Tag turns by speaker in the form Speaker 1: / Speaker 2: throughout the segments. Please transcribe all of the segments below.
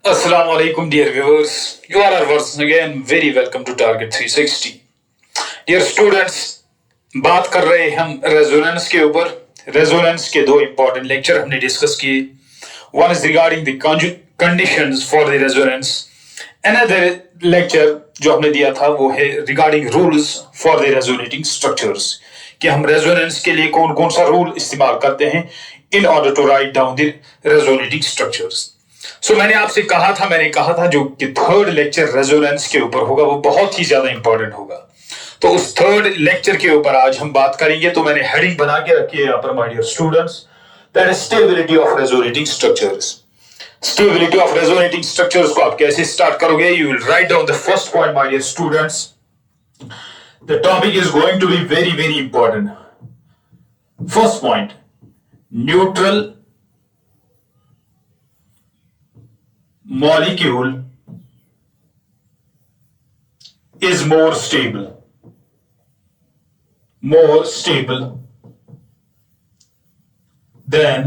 Speaker 1: Assalamu alaikum dear viewers. You all are once again very welcome to Target 360. Dear students, बात कर रहे हैं हम रेजोनेंस के ऊपर। रेजोनेंस के दो इंपॉर्टेंट लेक्चर हमने डिस्कस किए। One is regarding the conditions for the resonance. Another lecture जो हमने दिया था वो है regarding rules for the resonating structures, कि हम रेजोनेंस के लिए कौन कौन सा रूल इस्तेमाल करते हैं in order to write down the resonating structures. मैंने कहा था जो कि थर्ड लेक्चर रेजोनेंस के ऊपर होगा वो बहुत ही ज्यादा इंपॉर्टेंट होगा। तो उस थर्ड लेक्चर के ऊपर आज हम बात करेंगे। तो मैंने हेडिंग बना के रखी है यहाँ पर my dear students, that is stability of resonating structures. Stability of resonating structures को आप कैसे स्टार्ट करोगे? You will write down the first point my dear students. The topic is going to be very very important. First point, neutral molecule is more stable than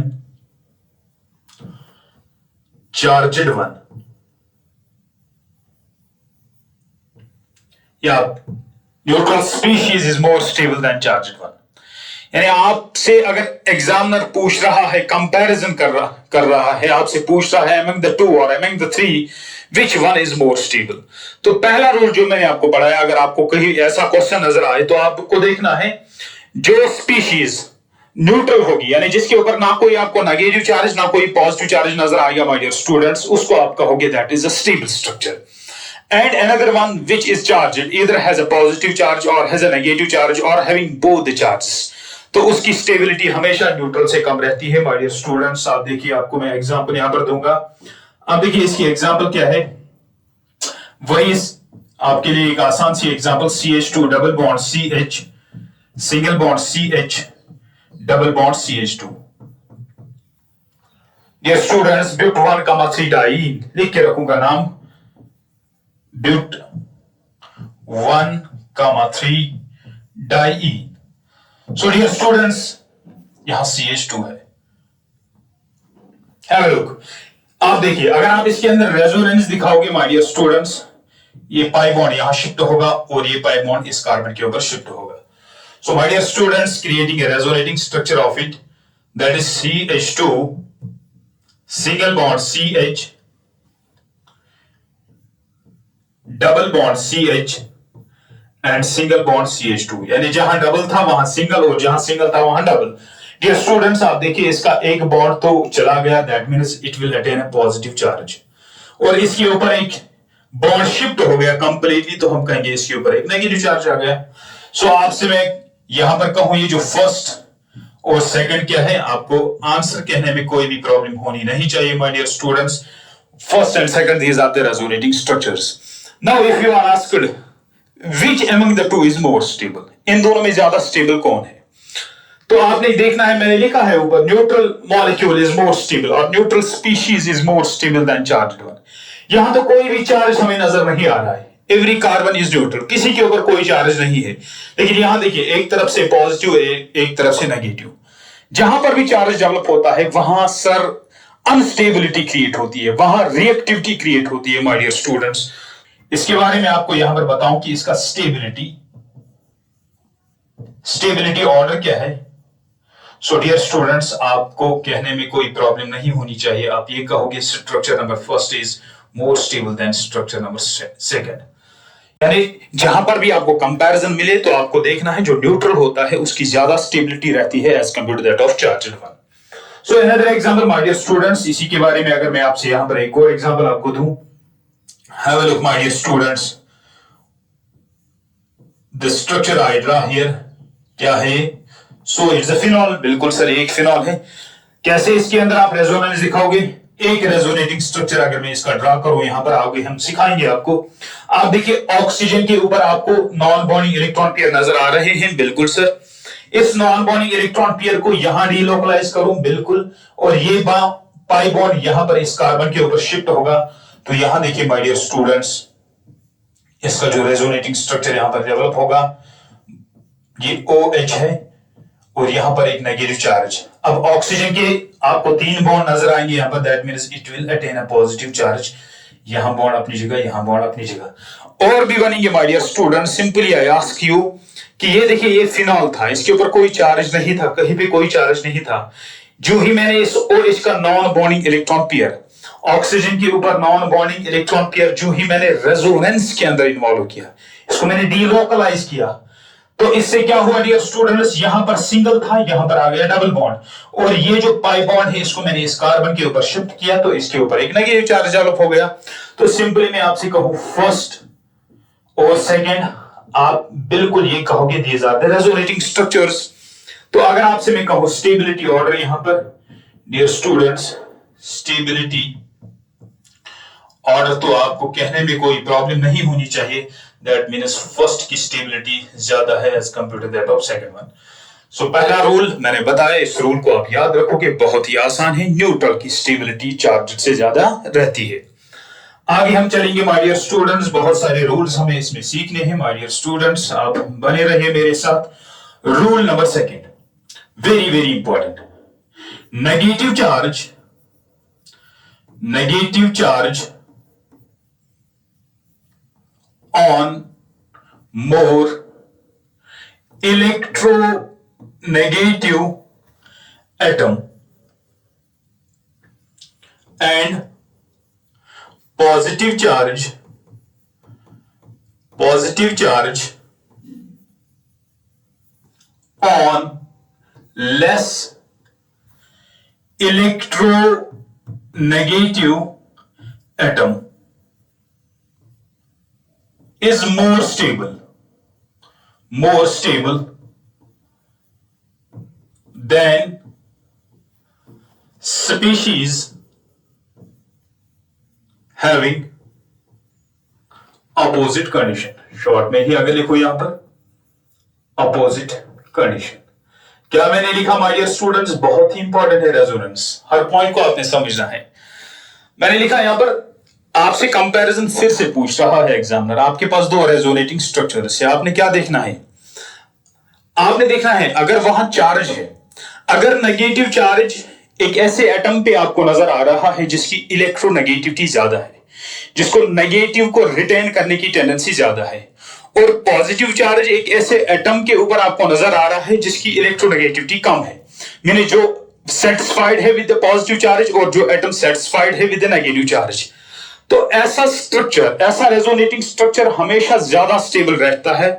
Speaker 1: charged one, या neutral species is more stable than charged one। यानी आपसे अगर examiner पूछ रहा है, comparison कर रहा है, आपसे पूछ रहा है among the two or among the three which one is more stable, तो पहला रूल जो मैंने आपको पढ़ाया, अगर आपको कहीं ऐसा क्वेश्चन नजर आए तो आपको देखना है जो स्पीशीज न्यूट्रल होगी, यानी जिसके ऊपर ना कोई आपको नेगेटिव चार्ज ना कोई पॉजिटिव चार्ज नजर आएगा माय डियर स्टूडेंट्स, उसको आप कहोगे that is a stable structure. And another one which is charged, either has a positive charge or has a negative charge or having both the charges, तो उसकी stability हमेशा neutral से कम रहती है my dear students. आप देखिए, आपको मैं एग्जांपल यहां पर दूंगा। अब देखिए इसकी एग्जांपल क्या है, वही आपके लिए एक आसान सी example, CH2 double bond CH single bond CH double bond CH2। Dear students, buta 1,3 diene लिख के रखूंगा नाम, buta 1,3 diene. So dear students, यहां CH2 है। Have a look। आप देखिए, अगर आप इसके अंदर रेजोनेंस दिखाओगे माय डियर स्टूडेंट्स, ये पाई बॉन्ड यहां शिफ्ट होगा और ये पाई बॉन्ड इस कार्बन के ऊपर शिफ्ट होगा। So my dear students, creating a resonating structure of it, that is CH2 single bond CH double bond CH and single bond CH2, यानी जहां डबल था वहां सिंगल और जहां सिंगल था वहां डबल। डियर स्टूडेंट्स, आप देखिए इसका एक बॉन्ड तो चला गया, that means it will attain a positive charge, और इसके ऊपर एक बॉन्ड शिफ्ट हो गया कंप्लीटली, तो हम कहेंगे इसके ऊपर एक नेगेटिव चार्ज आ गया। सो आपसे मैं यहां पर कहूं, ये जो फर्स्ट और सेकंड क्या है, आपको आंसर कहने में कोई भी प्रॉब्लम होनी नहीं चाहिए my dear students. First and second, these are the resonating structures. Now if you are asked Which among the two is more stable, इन दोनों में ज्यादा स्टेबल कौन है, तो आपने देखना है, मैंने लिखा है ऊपर, neutral molecule is more stable और neutral species is more stable than charged one. यहां तो कोई भी चार्ज हमें नजर नहीं आ रहा है, एवरी कार्बन इज न्यूट्रल, किसी के ऊपर कोई चार्ज नहीं है। लेकिन यहां देखिए, एक तरफ से पॉजिटिव, एक तरफ से नेगेटिव, जहां पर भी चार्ज डेवलप होता है वहां सर अनस्टेबिलिटी क्रिएट होती है, वहां रिएक्टिविटी क्रिएट होती है माय डियर स्टूडेंट्स। इसके बारे में आपको यहां पर बताऊं कि इसका स्टेबिलिटी ऑर्डर क्या है। सो डियर स्टूडेंट्स, आपको कहने में कोई प्रॉब्लम नहीं होनी चाहिए, आप ये कहोगे structure number first is more stable then structure number second. यानी जहां पर भी आपको कंपैरिजन मिले तो आपको देखना है जो न्यूट्रल होता है उसकी ज्यादा स्टेबिलिटी रहती है as compared to that of charged one. So another example my dear students, इसी के बारे में अगर मैं आपसे यहां पर एक और एग्जांपल आपको दूं, have a look my dear students, the structure I draw here क्या है, so it's a phenol, बिल्कुल सर एक फिनॉल है। कैसे इसके अंदर आप रेजोनेंस दिखाओगे, एक रेजोनेटिंग स्ट्रक्चर अगर मैं इसका ड्रा करूं, यहां पर आओगे, हम सिखाएंगे आपको। आप देखिए ऑक्सीजन के ऊपर आपको नॉन बॉन्डिंग इलेक्ट्रॉन पेयर नजर आ रहे हैं, बिल्कुल सर। इस नॉन बॉन्डिंग इलेक्ट्रॉन पेयर को यहां डीलोकलाइज करूं, बिल्कुल, और ये पाई बॉन्ड यहां पर इस कार्बन के ऊपर शिफ्ट होगा, तो यहां देखिए माय डियर स्टूडेंट्स, इसका जो रेजोनेटिंग स्ट्रक्चर यहां पर डेवलप होगा, ये OH है और यहां पर एक नेगेटिव चार्ज। अब ऑक्सीजन के आपको 3 बॉन्ड नजर आएंगे यहाँ पर, that means it will attain a positive charge. यहां बॉन्ड अपनी जगह, यहां बॉन्ड अपनी जगह। और भी बनेंगे my dear student. Simply I ask you कि ये देखिए ये फिनॉल था, इसके ऊपर कोई चार्ज नहीं था, कहीं पे कोई चार्ज नहीं था। जो ही मैंने इस OH का non bonding electron pair, oxygen के ऊपर नॉन बॉन्डिंग इलेक्ट्रॉन पेयर जो ही मैंने रेजोनेंस के अंदर इन्वॉल्व किया, इसको मैंने डीलोकलाइज किया, तो इससे क्या हुआ डियर स्टूडेंट्स, यहां पर सिंगल था, यहां पर आ गया डबल बॉन्ड, और ये जो पाई बॉन्ड है इसको मैंने इस कार्बन के ऊपर शिफ्ट किया, तो इसके ऊपर एक नेगेटिव चार्ज डेवलप हो गया। तो सिंपली मैं आपसे कहूं फर्स्ट और सेकंड, आप बिल्कुल ये कहोगे these are the resonating structures. तो अगर आपसे मैं कहूं स्टेबिलिटी ऑर्डर, यहां पर डियर स्टूडेंट्स स्टेबिलिटी ऑर्डर, तो आपको कहने में कोई प्रॉब्लम नहीं होनी चाहिए, दैट मींस फर्स्ट की स्टेबिलिटी ज्यादा है as compare to that of second one. So पहला रूल मैंने बताया, इस रूल को आप याद रखोगे, बहुत ही आसान है, न्यूट्रल की स्टेबिलिटी चार्ज से ज्यादा रहती है। आगे हम चलेंगे माय डियर स्टूडेंट्स, बहुत सारे रूल्स हमें इसमें सीखने हैं माय डियर स्टूडेंट्स, आप बने रहिए मेरे साथ। Rule number second, very very important, negative charge on more electronegative atom and positive charge on less electronegative atom is more stable than species having opposite condition। Short में ही अगर लिखो यहां पर अपोजिट कंडीशन। क्या मैंने लिखा माय डियर स्टूडेंट्स, बहुत ही important है रेजोनेंस, हर पॉइंट को आपने समझना है। मैंने लिखा यहां पर, आपसे कंपैरिजन फिर से पूछ रहा है एग्जामिनर, आपके पास दो रेजोनेटिंग स्ट्रक्चर्स है, आपने क्या देखना है, आपने देखना है अगर वहां चार्ज है, अगर नेगेटिव चार्ज एक ऐसे एटम पे आपको नजर आ रहा है जिसकी इलेक्ट्रोनेगेटिविटी ज्यादा है, जिसको नेगेटिव को रिटेन करने की टेंडेंसी ज्यादा है, और पॉजिटिव चार्ज एक ऐसे एटम के ऊपर आपको नजर आ रहा है जिसकी इलेक्ट्रोनेगेटिविटी कम है, यानी जो सेटिस्फाइड है विद द पॉजिटिव चार्ज और जो एटम सेटिस्फाइड है विद द नेगेटिव चार्ज, तो ऐसा स्ट्रक्चर, ऐसा रेजोनेटिंग स्ट्रक्चर हमेशा ज्यादा स्टेबल रहता है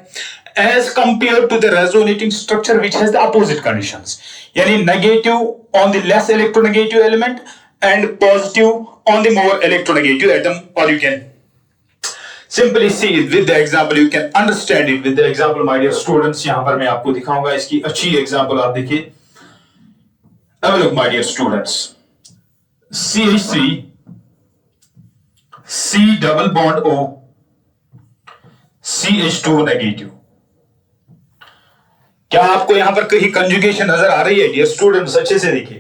Speaker 1: as compare to the resonating structure which has the opposite conditions, यानी negative on the less electronegative element and positive on the more electronegative atom, और you can simply see it with the example, you can understand it with the example my dear students. यहां पर मैं आपको दिखाऊंगा इसकी अच्छी example, आप देखिए, अब look my dear students, CH3 C double bond O CH2 negative. क्या आपको यहां पर कहीं कंजुगेशन नजर आ रही है डियर स्टूडेंट्स? अच्छे से देखिए,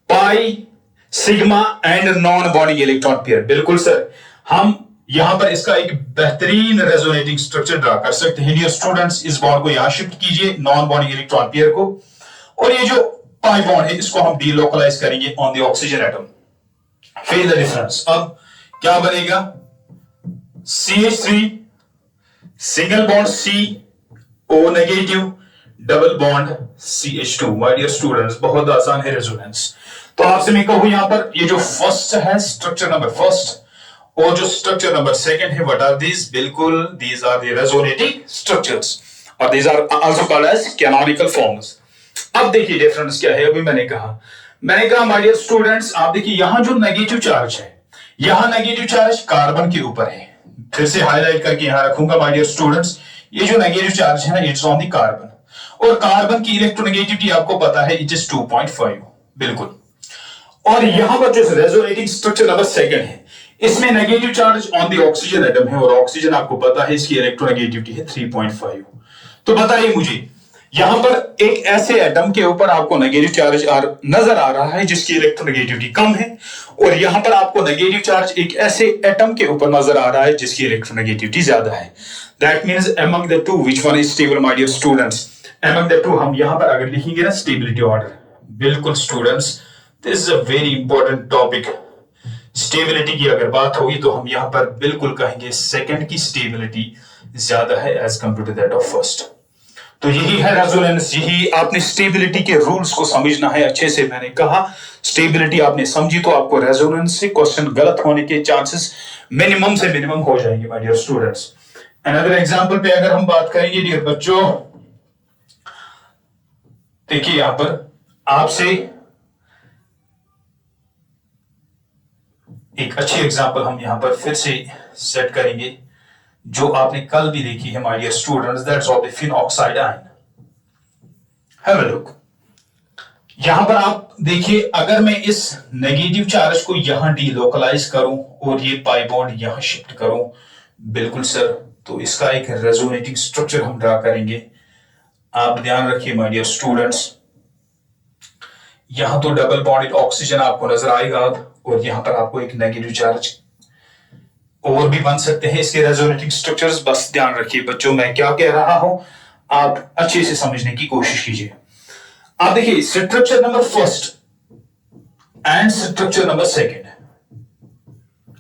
Speaker 1: pi sigma and non bonding electron pair, बिल्कुल सर, हम यहां पर इसका एक बेहतरीन रेजोनेटिंग स्ट्रक्चर ड्रा कर सकते हैं डियर स्टूडेंट्स। इस बॉन्ड को यहां शिफ्ट कीजिए, नॉन बॉन्डिंग इलेक्ट्रॉन पेयर को, और ये जो पाई बॉन्ड है इसको हम डीलोकलाइज करेंगे on the oxygen atom. Feel the difference, अब क्या बनेगा, CH3 single bond C O negative double bond CH2। My dear students, बहुत आसान है रेजोनेंस। तो आपसे मैं कहूं यहां पर ये जो फर्स्ट है स्ट्रक्चर नंबर फर्स्ट और जो स्ट्रक्चर नंबर सेकंड है, व्हाट आर दीज? बिल्कुल these are the resonating structures और these are also called as canonical forms. अब देखिए डिफरेंस क्या है, अभी मैंने कहा माय डियर स्टूडेंट्स, आप देखिए यहां जो नेगेटिव चार्ज है, यहां नेगेटिव चार्ज कार्बन के ऊपर है, फिर से हाईलाइट करके यहां रखूंगा माय डियर स्टूडेंट्स, ये जो नेगेटिव चार्ज है ना, इट्स ऑन द कार्बन, और कार्बन की इलेक्ट्रोनेगेटिविटी आपको पता है इट इज 2.5, बिल्कुल। और यहां पर जो रेजोनेटिंग स्ट्रक्चर नंबर सेकंड है, इसमें negative charge on the oxygen atom है, और ऑक्सीजन आपको पता है इसकी इलेक्ट्रोनेगेटिविटी है 3.5। तो बताइए मुझे, यहां पर एक ऐसे एटम के ऊपर आपको नेगेटिव चार्ज नजर आ रहा है जिसकी इलेक्ट्रोनेगेटिविटी कम है, और यहां पर आपको नेगेटिव चार्ज एक ऐसे एटम के ऊपर नजर आ रहा है जिसकी इलेक्ट्रोनेगेटिविटी ज्यादा है। That means among the two which one is stable my dear students? Among the two हम यहां पर अगर लिखेंगे ना स्टेबिलिटी ऑर्डर, बिल्कुल students, this is a very important topic. Stability की अगर बात होगी तो हम यहां पर बिल्कुल कहेंगे सेकंड की स्टेबिलिटी ज्यादा है as compare to that of first. तो यही है रेजोनेंस, यही आपने स्टेबिलिटी के रूल्स को समझना है अच्छे से। मैंने कहा स्टेबिलिटी आपने समझी तो आपको रेजोनेंस से क्वेश्चन गलत होने के चांसेस मिनिमम से मिनिमम हो जाएंगे my dear students. Another example पे अगर हम बात करेंगे डियर बच्चों, देखिए यहां पर आपसे एक अच्छी एग्जांपल हम यहां पर फिर से सेट करेंगे जो आपने कल भी देखी है my dear students, that's of the phenoxide ion. Have a look. यहां पर आप देखिए, अगर मैं इस नेगेटिव चार्ज को यहां डीलोकलाइज करूं और ये पाई बॉन्ड यहां शिफ्ट करूं, बिल्कुल सर, तो इसका एक रेजोनेटिंग स्ट्रक्चर हम ड्रा करेंगे। आप ध्यान रखिए माय डियर स्टूडेंट्स, यहां तो डबल बॉन्डेड ऑक्सीजन आपको नजर आएगा और यहां पर आपको एक नेगेटिव चार्ज और भी बन सकते हैं इसके रेजोनेटिंग स्ट्रक्चर्स। बस ध्यान रखिए बच्चों, मैं क्या कह रहा हूं आप अच्छे से समझने की कोशिश कीजिए। आप देखिए structure number first and structure number second,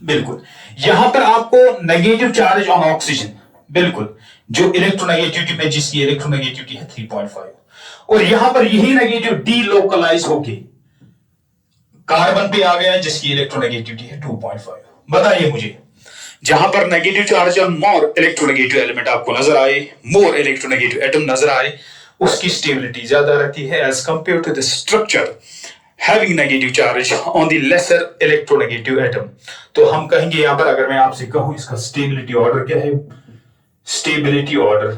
Speaker 1: बिल्कुल यहां पर आपको नेगेटिव चार्ज ऑन ऑक्सीजन, बिल्कुल जो इलेक्ट्रोनेगेटिविटी में जिसकी इलेक्ट्रोनेगेटिविटी है 3.5, और यहां पर यही नेगेटिव डीलोकलाइज होके कार्बन पे आ गया जिसकी इलेक्ट्रोनेगेटिविटी है 2.5। बताइए मुझे, जहां पर नेगेटिव चार्ज और मोर इलेक्ट्रोनेगेटिव एलिमेंट आपको नजर आए, मोर इलेक्ट्रोनेगेटिव एटम नजर आए, उसकी स्टेबिलिटी ज्यादा रहती है as compare to the structure having negative charge on the lesser electronegative atom. तो हम कहेंगे यहां पर, अगर मैं आपसे कहूं इसका स्टेबिलिटी ऑर्डर क्या है, स्टेबिलिटी ऑर्डर,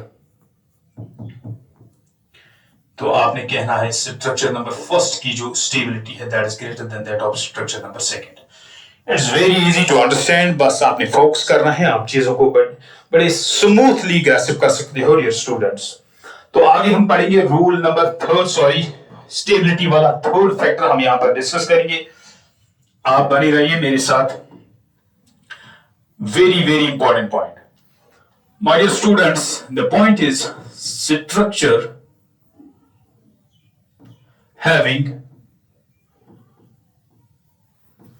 Speaker 1: तो आपने कहना है स्ट्रक्चर नंबर फर्स्ट की जो स्टेबिलिटी है that is greater than that of structure number second. It's very easy to understand, बस आपने फोकस करना है, आप चीजों को बड़े स्मूथली ग्रास्प कर सकते हो डियर स्टूडेंट्स। तो आगे हम पढ़ेंगे rule number third, sorry stability वाला थर्ड फैक्टर हम यहां पर डिस्कस करेंगे। आप बने रहिए मेरे साथ, very very important point my dear students. The point is structure having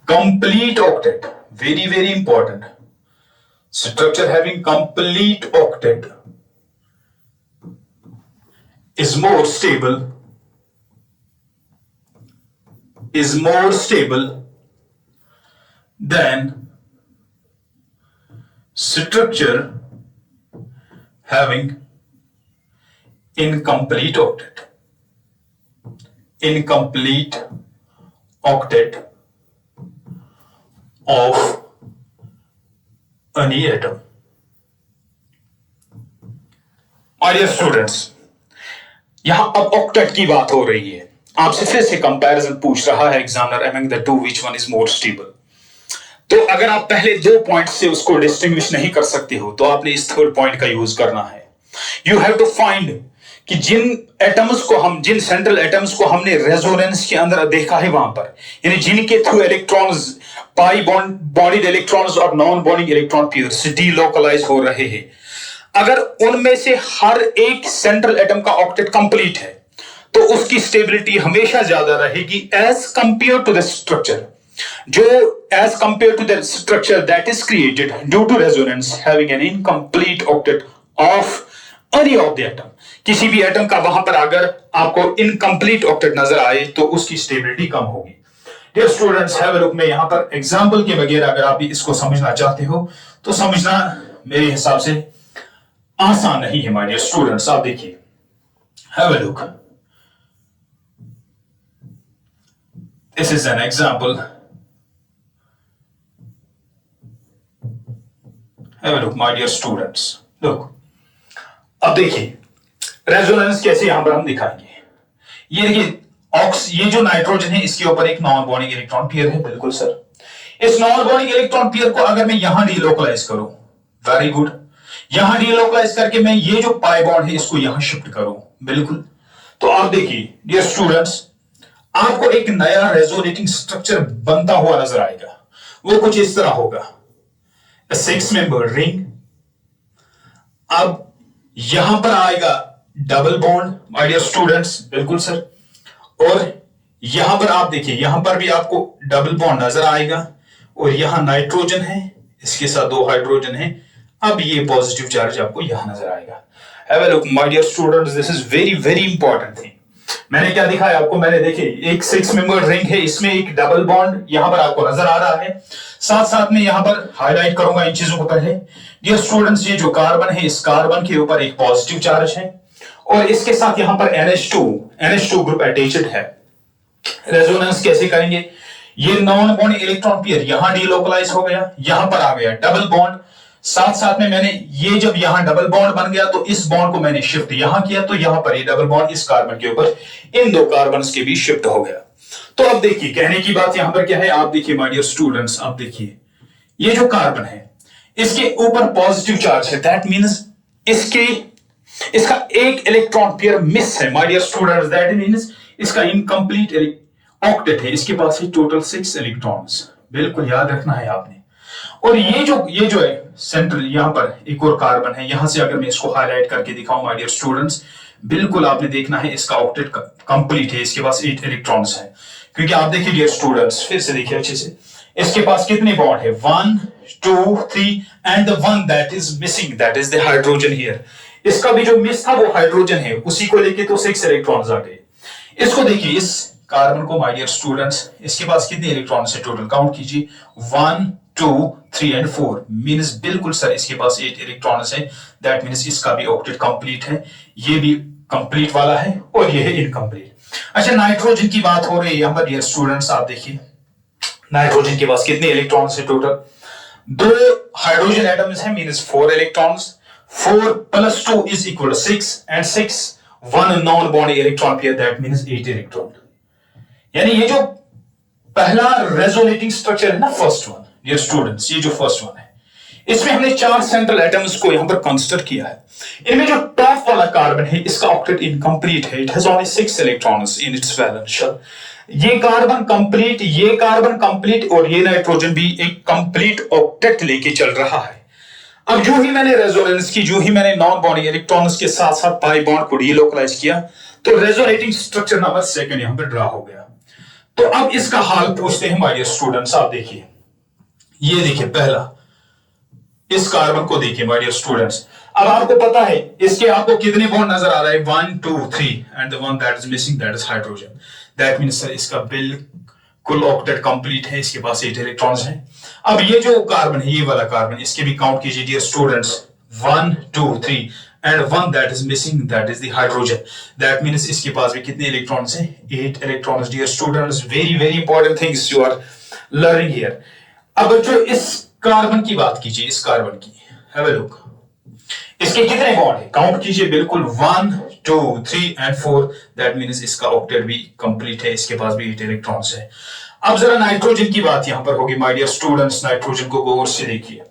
Speaker 1: complete octet, very very important, structure having complete octet is more stable than structure having incomplete octet of any atom। My dear students, यहां अब octet की बात हो रही है, आपसे फिर से कंपैरिजन पूछ रहा है examiner among the two which one is more stable. तो अगर आप पहले दो पॉइंट से उसको डिस्टिंग्विश नहीं कर सकते हो तो आपने इस थर्ड पॉइंट का यूज करना है। यू हैव टू फाइंड कि जिन एटम्स को हम, जिन सेंट्रल एटम्स को हमने रेजोनेंस के अंदर देखा है वहां पर, यानी जिनके through electrons, pi bonded electrons और non bonding electron pairs delocalise हो रहे हैं, अगर उनमें से हर एक सेंट्रल एटम का ऑक्टेट कंप्लीट है तो उसकी स्टेबिलिटी हमेशा ज्यादा रहेगी as compare to the structure, जो as compare to the structure that is created due to resonance having an incomplete octet of any of the atom. किसी भी एटम का वहां पर अगर आपको इनकंप्लीट ऑक्टेट नजर आए तो उसकी स्टेबिलिटी कम होगी। Dear students, have a look. में यहां पर एग्जांपल के बगैर अगर आप इसको समझना चाहते हो तो समझना मेरे हिसाब से आसान नहीं है माय डियर स्टूडेंट्स। आप देखिए, have a look, this is an example, have a look my dear students. Look, अब देखिए रेजोनेंस कैसे यहां पर हम दिखाएंगे। ये देखिए ये जो नाइट्रोजन है इसके ऊपर एक नॉन बॉन्डिंग इलेक्ट्रॉन पेयर है, बिल्कुल सर। इस नॉन बॉन्डिंग इलेक्ट्रॉन पेयर को अगर मैं यहां डीलोकलाइज करूं, वेरी गुड, यहां डीलोकलाइज करके मैं ये जो पाई बॉन्ड है इसको यहां शिफ्ट करूं, बिल्कुल। तो आप देखिए डियर स्टूडेंट्स, आपको एक नया रेजोनेटिंग स्ट्रक्चर बनता हुआ नजर आएगा। वो कुछ इस तरह होगा, 6 मेंबर रिंग। अब यहां पर आएगा double bond my dear students, बिल्कुल सर, और यहां पर आप देखिए, यहां पर भी आपको डबल बॉन्ड नजर आएगा और यहां नाइट्रोजन है, इसके साथ 2 हाइड्रोजन है। अब ये पॉजिटिव चार्ज आपको यहां नजर आएगा। Have a look my dear students, this is very very important thing. मैंने क्या दिखाया आपको, मैंने देखिए एक 6 मेंबर रिंग है, इसमें एक डबल बॉन्ड यहां पर आपको नजर आ रहा है। साथ साथ में यहां पर हाईलाइट करूंगा इन चीजों को पहले। डियर स्टूडेंट्स, ये जो कार्बन है, इस कार्बन के ऊपर एक पॉजिटिव चार्ज है और इसके साथ यहां पर NH2 ग्रुप अटैच्ड है। रेजोनेंस कैसे करेंगे, ये नॉन बॉन्ड इलेक्ट्रॉन पेयर यहां डीलोकलाइज हो गया, यहां पर आ गया डबल बॉन्ड। साथ साथ में मैंने ये जब यहां डबल बॉन्ड बन गया तो इस बॉन्ड को मैंने शिफ्ट यहां किया, तो यहां पर ये डबल बॉन्ड इस कार्बन के ऊपर इन 2 कार्बन के बीच शिफ्ट हो गया। तो अब देखिए कहने की बात यहां पर क्या है, आप देखिए माय डियर स्टूडेंट्स, आप देखिए ये जो कार्बन है इसके ऊपर पॉजिटिव चार्ज है, दैट मीन्स इसका एक इलेक्ट्रॉन पेयर मिस है my dear students, that means इसका इनकम्प्लीट ऑक्टेट है, इसके पास है टोटल 6 इलेक्ट्रॉन्स। बिल्कुल याद रखना है आपने। और ये जो है सेंट्रल, यहां पर एक और कार्बन है, यहां से अगर मैं इसको हाईलाइट करके दिखाऊं माय डियर स्टूडेंट्स, बिल्कुल आपने देखना है इसका ऑक्टेट कंप्लीट है, इसके पास 8 इलेक्ट्रॉन्स है। क्योंकि आप देखिए डियर स्टूडेंट्स, फिर से देखिए अच्छे से, इसके पास कितने बॉन्ड है, 1 2 3 and the one that is missing, that is the hydrogen here. इसका भी जो मिस था वो हाइड्रोजन है, उसी को लेके तो 6 इलेक्ट्रॉन्स आ गए। इसको देखिए, इस कार्बन को माय डियर स्टूडेंट्स, इसके पास कितने इलेक्ट्रॉन्स है टोटल, काउंट कीजिए, 1 2 3 एंड 4, मींस बिल्कुल सर इसके पास 8 इलेक्ट्रॉन्स है, दैट मींस इसका भी ऑक्टेट कंप्लीट है, ये भी कंप्लीट वाला है और ये है इनकम्प्लीट। अच्छा, नाइट्रोजन की बात हो रही है यहां पर डियर स्टूडेंट्स, आप देखिए नाइट्रोजन के पास कितने इलेक्ट्रॉन्स है टोटल, 2 हाइड्रोजन एटम्स है, means 4 electrons, 4 + 2 is equal 6 and 6 1 non bond electron pair, that means 8 electron. यानी ये जो पहला रेजोनेटिंग स्ट्रक्चर है ना, फर्स्ट वन डियर स्टूडेंट्स, ये जो फर्स्ट वन है, इसमें हमने 4 सेंट्रल एटम्स को यहां पर कंसीडर किया है। इनमें जो टॉप वाला कार्बन है, इसका ऑक्टेट इनकम्प्लीट है, it has only 6 electrons in its valence shell. ये कार्बन कंप्लीट और ये नाइट्रोजन भी एक कंप्लीट ऑक्टेट लेके चल रहा है। अब जो ही मैंने रेजोनेंस की, जो ही मैंने नॉन बॉन्ड इलेक्ट्रॉन्स के साथ साथ पाई बॉन्ड को डीलोकलाइज किया, तो रेजोनेटिंग स्ट्रक्चर नंबर 2 यहां पर ड्रा हो गया। तो अब इसका हाल पूछते हैं माय डियर स्टूडेंट्स, आप देखिए, ये देखिए पहला, इस कार्बन को देखिए माय डियर स्टूडेंट्स। अब आपको पता है इसके आपको कितने बॉन्ड नजर आ रहा है, 1 2 3 and the one that is missing, that is hydrogen, that means sir इसका बिल्कुल ऑक्टेट कंप्लीट है, इसके पास 8 इलेक्ट्रॉन्स हैं। अब ये जो कार्बन है, ये वाला कार्बन, इसके भी काउंट कीजिए dear students, 1 2 3 and one that is missing, that is the hydrogen, that means इसके पास भी कितने इलेक्ट्रॉन्स हैं, 8 electrons. Dear students, very very important things you are learning here। अब जो इस कार्बन की बात कीजिए, इस कार्बन की, have a look, इसके कितने बॉन्ड है, काउंट कीजिए, बिल्कुल 1 2 3 एंड 4, दैट मींस इसका ऑक्टेट भी कंप्लीट है, इसके पास भी 8 इलेक्ट्रॉन्स है। अब जरा नाइट्रोजन की बात यहां पर होगी माय डियर स्टूडेंट्स, नाइट्रोजन को गौर से देखिए।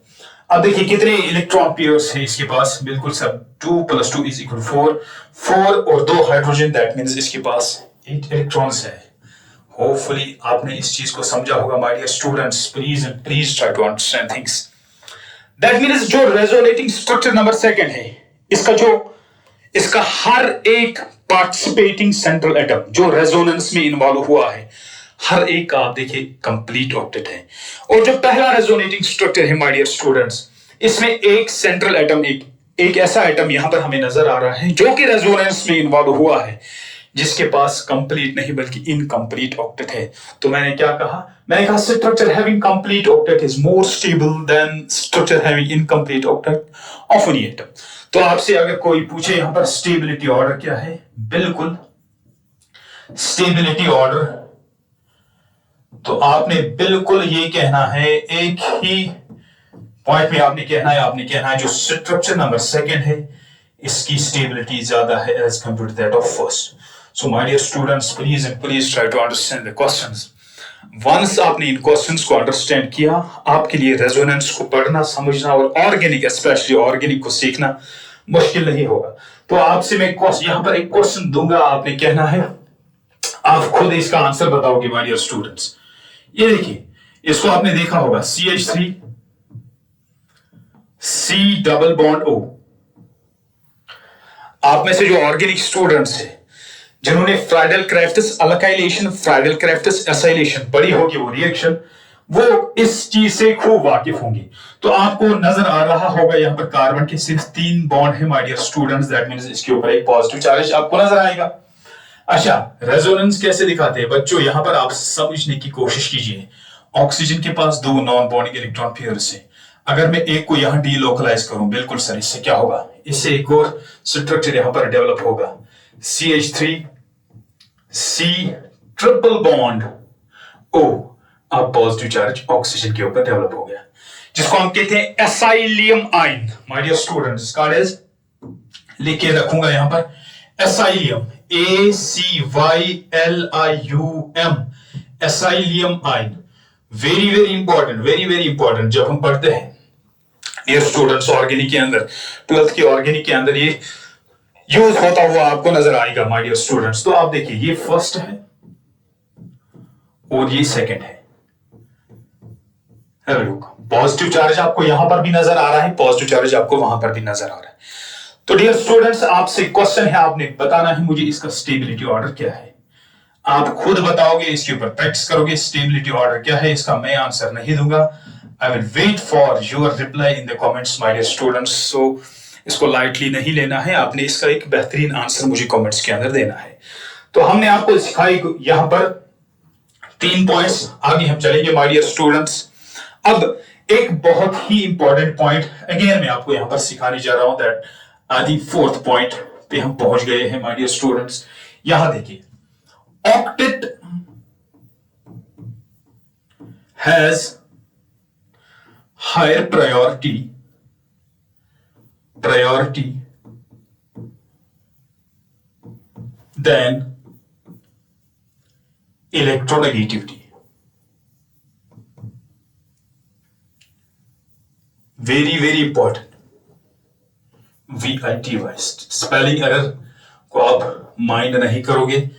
Speaker 1: अब देखिए कितने इलेक्ट्रॉन पेयर्स है इसके पास, बिल्कुल सब 2 + 2 इज इक्वल 4 और 2 हाइड्रोजन, दैट मींस इसके पास 8 इलेक्ट्रॉन्स है। होपफुली आपने इस चीज को समझा होगा my dear students, please try to understand things. That means जो रेजोनेटिंग स्ट्रक्चर नंबर 2 है, इसका हर एक पार्टिसिपेटिंग सेंट्रल एटम जो रेजोनेंस में इन्वॉल्व हुआ है, हर एक का आप देखिए कंप्लीट ऑक्टेट है। और जो पहला रेजोनेटिंग स्ट्रक्चर है माय डियर स्टूडेंट्स, इसमें एक सेंट्रल एटम, एक ऐसा एटम यहां पर हमें नजर आ रहा है जो कि रेजोनेंस में इन्वॉल्व हुआ है, जिसके पास कंप्लीट नहीं बल्कि इनकम्प्लीट ऑक्टेट है। तो मैंने क्या कहा, मैंने कहा structure having complete octet is more stable then structure having incomplete octet of any atom. तो आपसे अगर कोई पूछे यहां पर स्टेबिलिटी ऑर्डर क्या है, बिल्कुल स्टेबिलिटी ऑर्डर, तो आपने बिल्कुल ये कहना है, एक ही पॉइंट में आपने कहना है जो स्ट्रक्चर नंबर 2 है, इसकी स्टेबिलिटी ज्यादा है as compare to that of first. So my dear students, please try to understand the questions. Once आपने इन क्वेश्चंस को अंडरस्टैंड किया, आपके लिए रेजोनेंस को पढ़ना, समझना और ऑर्गेनिक, स्पेशली ऑर्गेनिक को सीखना मुश्किल नहीं होगा। तो आपसे मैं यहां पर एक क्वेश्चन दूंगा, आपने कहना है, आप खुद इसका आंसर बताओगे माय डियर स्टूडेंट्स। ये देखिए, इसको आपने देखा होगा, CH3 C double bond O। आप में से जो ऑर्गेनिक स्टूडेंट्स है, जिन्होंने फ्राइडल क्राफ्टिस अल्काइलेशन, फ्राइडल क्राफ्टिस एसाइलेशन पढ़ी होगी, वो रिएक्शन, वो इस चीज से खूब वाकिफ होंगे। तो आपको नजर आ रहा होगा यहाँ पर कार्बन के सिर्फ 3 बॉन्ड है my dear students, that means इसके ऊपर एक पॉजिटिव चार्ज आपको नजर आएगा। अच्छा, रेजोनेंस कैसे दिखाते हैं बच्चों, यहां पर आप समझने की कोशिश कीजिए। ऑक्सीजन के पास 2 नॉन बॉन्डिंग इलेक्ट्रॉन पेयर्स है। अगर मैं एक को यहां डीलोकलाइज करूं, बिल्कुल सर, इससे क्या होगा, इससे एक और स्ट्रक्चर यहां पर डेवलप होगा, CH3 C triple bond O, अब पॉजिटिव चार्ज ऑक्सीजन के ऊपर डेवलप हो गया, जिसको हम कहते हैं acylium ion. My dear students, इसका एज लिख के रखूंगा यहां पर, acylium, ACYLIUM, acylium ion. Very very important, very very important. जब हम पढ़ते हैं डियर स्टूडेंट्स ऑर्गेनिक के अंदर, 12th की ऑर्गेनिक के अंदर ये यूज होता हुआ आपको नजर आएगा माय डियर स्टूडेंट्स। तो आप देखिए, ये फर्स्ट है और ये सेकंड है। पॉजिटिव चार्ज आपको यहां पर भी नजर आ रहा है, पॉजिटिव चार्ज आपको वहां पर भी नजर आ रहा है। तो डियर स्टूडेंट्स, आपसे क्वेश्चन है, आपने बताना है मुझे इसका स्टेबिलिटी ऑर्डर क्या है। आप खुद बताओगे, इसके ऊपर प्रैक्टिस करोगे, स्टेबिलिटी ऑर्डर क्या है इसका। मैं आंसर नहीं दूंगा, I will wait for your reply in the comments my dear students. So इसको लाइटली नहीं लेना है, आपने इसका एक बेहतरीन आंसर मुझे कमेंट्स के अंदर देना है। तो हमने आपको सिखाई यहां पर 3 पॉइंट्स, आगे हम चलेंगे माय डियर स्टूडेंट्स। अब एक बहुत ही इंपॉर्टेंट पॉइंट अगेन मैं आपको यहां पर सिखाने जा रहा हूं, दैट आदि 4th पॉइंट पे हम पहुंच गए हैं माय डियर स्टूडेंट्स। यहां देखिए, octet has higher priority than electronegativity. Very very important, VITY, spelling error को आप माइंड नहीं करोगे।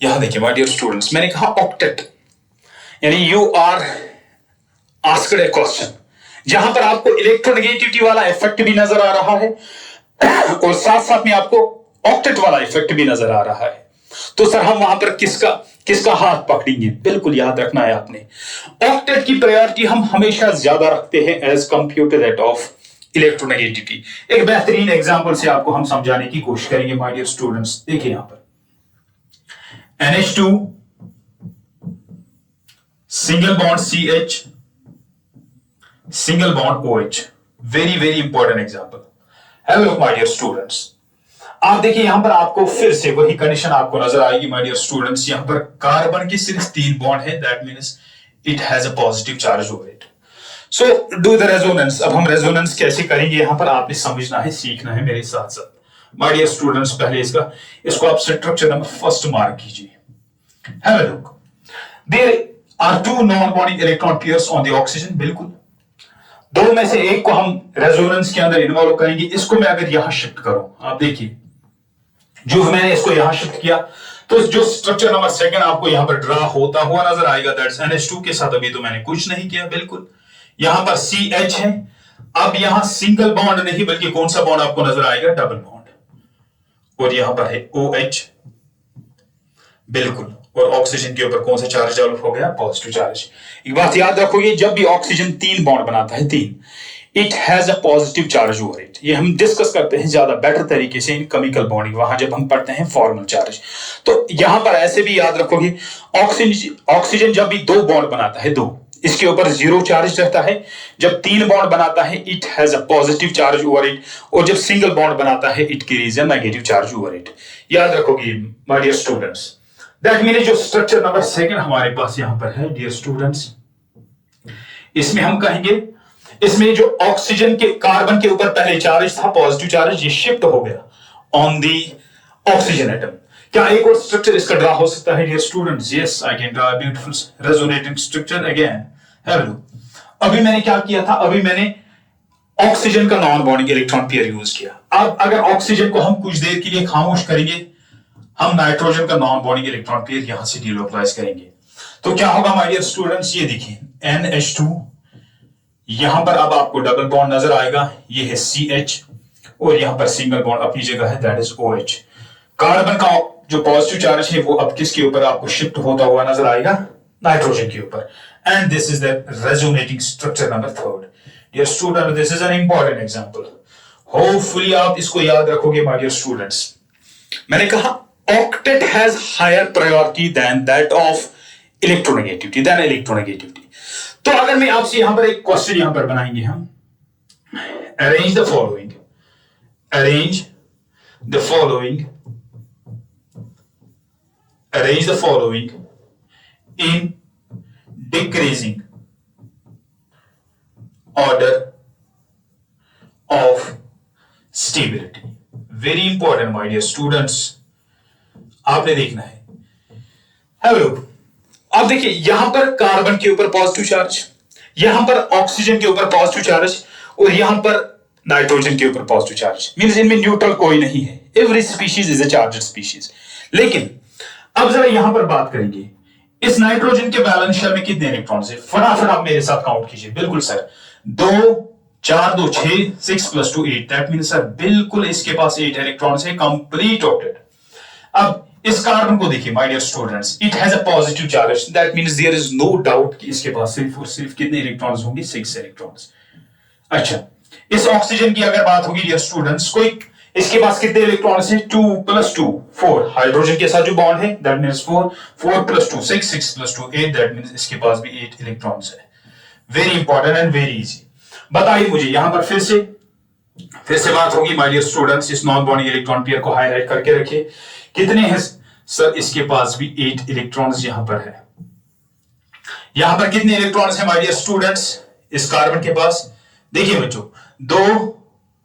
Speaker 1: यहां देखिए माय डियर स्टूडेंट्स, मैंने कहा ऑक्टेट, यानी you are asked a question जहां पर आपको इलेक्ट्रोनेगेटिविटी वाला इफेक्ट भी नजर आ रहा है और साथ साथ में आपको ऑक्टेट वाला इफेक्ट भी नजर आ रहा है। तो सर हम वहां पर किसका हाथ पकड़ेंगे? बिल्कुल याद रखना है आपने, ऑक्टेट की प्रायोरिटी हम हमेशा ज्यादा रखते हैं as compare to that of electronegativity. एक बेहतरीन एग्जांपल से आपको हम समझाने की कोशिश करेंगे माय डियर स्टूडेंट्स। देखिए यहां पर NH2 single bond CH single bond OH, very very important example. Have a look my dear students, आप देखिए यहां पर आपको फिर से वही कंडीशन आपको नजर आएगी माय डियर स्टूडेंट्स। यहां पर कार्बन के सिर्फ 3 बॉन्ड है, that means it has a positive charge over it. So do the resonance. अब हम रेजोनेंस कैसे करेंगे यहां पर आपने समझना है, सीखना है मेरे साथ साथ माय डियर स्टूडेंट्स। पहले इसको आप स्ट्रक्चर नंबर 1 मार्क कीजिए। Have a look, there are 2 non bonding electron pairs on the oxygen. बिल्कुल, दो में से एक को हम रेजोनेंस के अंदर इन्वॉल्व करेंगे। इसको मैं अगर यहां शिफ्ट करूं, आप देखिए जो मैंने इसको यहां शिफ्ट किया, तो जो स्ट्रक्चर नंबर 2 आपको यहां पर ड्रा होता हुआ नजर आएगा, दैट्स NH2 के साथ अभी तो मैंने कुछ नहीं किया। बिल्कुल, यहां पर CH है। अब यहां सिंगल बॉन्ड नहीं बल्कि कौन सा बॉन्ड आपको नजर आएगा? Double bond. और यहां पर है OH, बिल्कुल, और ऑक्सीजन के ऊपर कौन सा चार्ज डेवलप हो गया? Positive charge. एक बात याद रखोगे, जब भी ऑक्सीजन 3 बॉन्ड बनाता है, 3, it has a positive charge over it. ये हम डिस्कस करते हैं ज्यादा बेटर तरीके से इन केमिकल बॉन्डिंग, वहां जब हम पढ़ते हैं फॉर्मल चार्ज। तो यहां पर ऐसे भी याद रखोगे, ऑक्सीजन जब भी 2 बॉन्ड बनाता है, 2, इसके ऊपर 0 चार्ज रहता है। जब 3 बॉन्ड बनाता है, it has a positive charge over it, और जब सिंगल बॉन्ड बनाता है, it carries a negative charge over it. याद रखोगे my dear students. That means जो स्ट्रक्चर नंबर 2 हमारे पास यहां पर है डियर स्टूडेंट्स, इसमें हम कहेंगे, इसमें जो ऑक्सीजन के कार्बन के ऊपर पहले चार्ज था पॉजिटिव चार्ज, ये शिफ्ट हो गया ऑन दी ऑक्सीजन एटम। क्या एक और स्ट्रक्चर इसका ड्रा हो सकता है dear students? Yes, I can draw a beautiful resonating structure again. Have a look, अभी मैंने क्या किया था? अभी मैंने ऑक्सीजन का non bonding electron pair use किया। अब अगर ऑक्सीजन को हम कुछ देर के लिए खामोश करेंगे, हम नाइट्रोजन का नॉन बॉन्डिंग इलेक्ट्रॉन पेयर यहां से डीलोकलाइज करेंगे, तो क्या होगा माय डियर स्टूडेंट्स? ये देखिए NH2, यहां पर अब आपको डबल बॉन्ड नजर आएगा, ये है CH, और यहां पर सिंगल बॉन्ड अपनी जगह है, दैट इज OH। कार्बन का जो पॉजिटिव चार्ज है वो अब किसके ऊपर आपको शिफ्ट होता हुआ नजर आएगा, नाइट्रोजन के ऊपर। And this is the resonating structure number 3। Dear student, this is an important example, hopefully आप इसको याद रखोगे माय डियर स्टूडेंट्स। मैंने कहा octet has higher priority than that of electronegativity, तो अगर मैं आपसे यहां पर एक क्वेश्चन यहां पर बनाएंगे हम, arrange the following, arrange the following in decreasing order of stability। very important my dear students, आपने देखना है। हेलो, अब देखिए यहां पर कार्बन के ऊपर पॉजिटिव चार्ज, यहां पर ऑक्सीजन के ऊपर पॉजिटिव चार्ज, और यहां पर नाइट्रोजन के ऊपर पॉजिटिव चार्ज, मींस इनमें न्यूट्रल कोई नहीं है। Every species is a charged species. लेकिन अब जरा यहां पर बात करेंगे, इस नाइट्रोजन के बैलेंस शेल में कितने इलेक्ट्रॉन्स है? फटाफट आप मेरे साथ काउंट कीजिए। बिल्कुल सर, 2 4 2 6, 6 + 2 8, दैट मींस सर बिल्कुल इसके पास 8 इलेक्ट्रॉन्स है, कंप्लीट ऑक्टेट। अब इस कार्बन को देखिए my dear students, it has a positive charge, that means there is no doubt कि इसके पास सिर्फ और सिर्फ कितने इलेक्ट्रॉन्स होंगे? 6 इलेक्ट्रॉन्स। अच्छा, इस ऑक्सीजन की अगर बात होगी डियर स्टूडेंट्स, कोई इसके पास कितने इलेक्ट्रॉन्स हैं? 2 + 2 4, हाइड्रोजन के साथ जो बॉन्ड है दैट मींस 4, 4 + 2 6, 6 + 2 8, दैट मींस इसके पास भी 8 इलेक्ट्रॉन्स है। Very important and very easy. बताइए मुझे यहां पर फिर से बात होगी माय डियर स्टूडेंट्स, इस नॉन बॉन्डिंग इलेक्ट्रॉन पेयर को हाईलाइट करके रखिए। कितने हैं सर? इसके पास भी 8 इलेक्ट्रॉन्स यहां पर है। यहां पर कितने इलेक्ट्रॉन्स हैं माय डियर स्टूडेंट्स इस कार्बन के पास? देखिए बच्चों, 2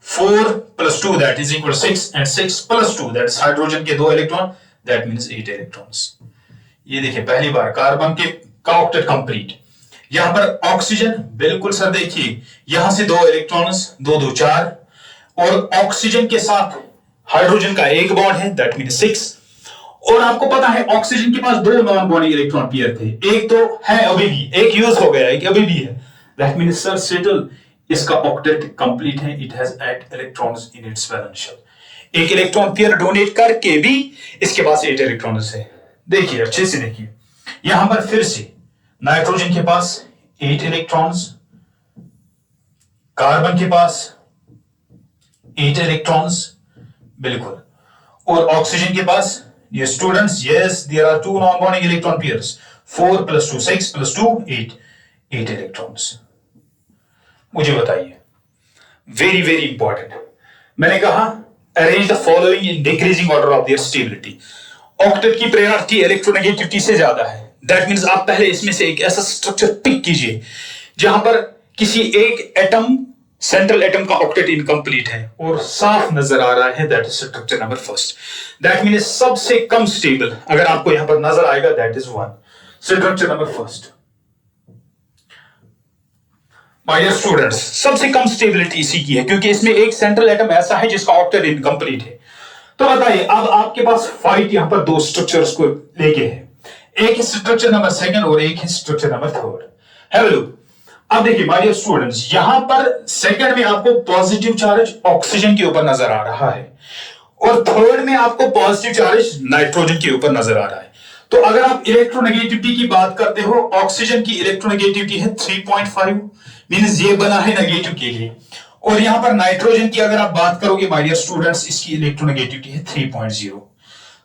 Speaker 1: 4 + 2 that is equal 6, and 6 + 2 that is hydrogen के 2 इलेक्ट्रॉन, दैट मींस 8 इलेक्ट्रॉन्स। ये देखिए पहली बार कार्बन के का ऑक्टेट कंप्लीट। यहां पर ऑक्सीजन, बिल्कुल सर देखिए यहां से 2 इलेक्ट्रॉन्स, 2 2 4, और ऑक्सीजन के साथ हाइड्रोजन का एक बॉन्ड है, दैट मींस 6। और आपको पता है ऑक्सीजन के पास 2 नॉन बॉन्डिंग इलेक्ट्रॉन पेयर थे, एक तो है अभी भी, एक यूज हो गया, एक अभी भी है, दैट मींस सर सेटल इसका ऑक्टेट कंप्लीट है, it has 8 electrons in its valence shell. एक इलेक्ट्रॉन पेयर डोनेट करके भी इसके पास 8 इलेक्ट्रॉन्स है। देखिए अच्छे से देखिए, यहां पर फिर से नाइट्रोजन के पास 8 इलेक्ट्रॉन्स, कार्बन के पास 8 इलेक्ट्रॉन्स, बिल्कुल, और ऑक्सीजन के पास, ये students yes there are 2 non bonding electron pairs, 4 + 2 6 + 2 8 electrons. मुझे बताइए, वेरी वेरी इंपॉर्टेंट, मैंने कहा arrange the following in decreasing order of their stability. Octet की प्रायोरिटी इलेक्ट्रोनेगेटिविटी से ज्यादा है, दैट मींस आप पहले इसमें से एक ऐसा स्ट्रक्चर पिक कीजिए जहां पर किसी एक एटम, सेंट्रल एटम का ऑक्टेट इनकम्प्लीट है और साफ नजर आ रहा है, that is structure number 1। That means सबसे कम स्टेबल अगर आपको यहां पर नजर आएगा, that is 1, structure number 1। My dear students, सबसे कम स्टेबिलिटी इसी की है क्योंकि इसमें एक सेंट्रल एटम ऐसा है जिसका ऑक्टेट इनकम्प्लीट है। तो बताइए, अब आपके पास फाइट यहां पर 2 स्ट्रक्चर्स को लेके है, एक है स्ट्रक्चर नंबर 2 और एक है structure number 3। Have a look. अब देखिए माय डियर स्टूडेंट्स, यहां पर सेकंड में आपको पॉजिटिव चार्ज ऑक्सीजन के ऊपर नजर आ रहा है और थर्ड में आपको पॉजिटिव चार्ज नाइट्रोजन के ऊपर नजर आ रहा है। तो अगर आप इलेक्ट्रोनेगेटिविटी की बात करते हो, ऑक्सीजन की इलेक्ट्रोनेगेटिविटी है 3.5, मींस ये बना है नेगेटिव के लिए, और यहां पर नाइट्रोजन की अगर आप बात करोगे माय डियर स्टूडेंट्स, इसकी इलेक्ट्रोनेगेटिविटी है 3.0।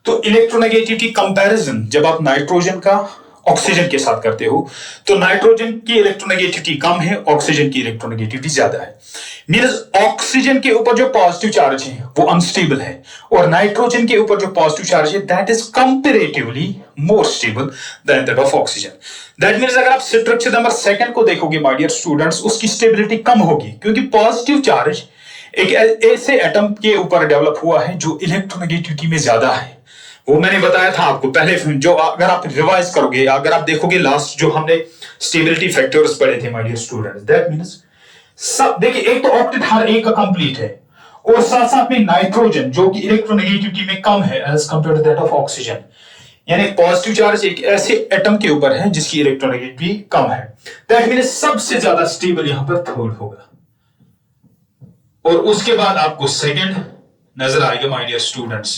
Speaker 1: तो इलेक्ट्रोनेगेटिविटी कंपैरिजन जब आप नाइट्रोजन का ऑक्सीजन के साथ करते हो तो नाइट्रोजन की इलेक्ट्रोनेगेटिविटी कम है, ऑक्सीजन की इलेक्ट्रोनेगेटिविटी ज्यादा है। मींस ऑक्सीजन के ऊपर जो पॉजिटिव चार्ज है वो अनस्टेबल है और नाइट्रोजन के ऊपर जो पॉजिटिव चार्ज है that is comparatively more stable then that of oxygen. That means अगर आप स्ट्रक्चर नंबर 2 को देखोगे माय डियर स्टूडेंट्स, उसकी स्टेबिलिटी कम होगी क्योंकि पॉजिटिव चार्ज एक ऐसे एटम के ऊपर डेवलप हुआ है जो इलेक्ट्रोनेगेटिविटी में ज्यादा है। वो मैंने बताया था आपको पहले, जो अगर आप रिवाइज करोगे, अगर आप देखोगे लास्ट जो हमने स्टेबिलिटी फैक्टर्स पढ़े थे my dear students, that means सब देखिए, एक तो ऑक्टेट हर एक का कंप्लीट है और साथ साथ में नाइट्रोजन जो कि इलेक्ट्रोनेगेटिविटी में कम है as compare to that of oxygen, यानी पॉजिटिव चार्ज एक ऐसे एटम के ऊपर है जिसकी इलेक्ट्रोनेगेटिविटी कम है। दैट मींस सबसे ज्यादा स्टेबल यहां पर थर्ड होगा। और उसके बाद आपको सेकंड नजर आएगा माय डियर स्टूडेंट्स,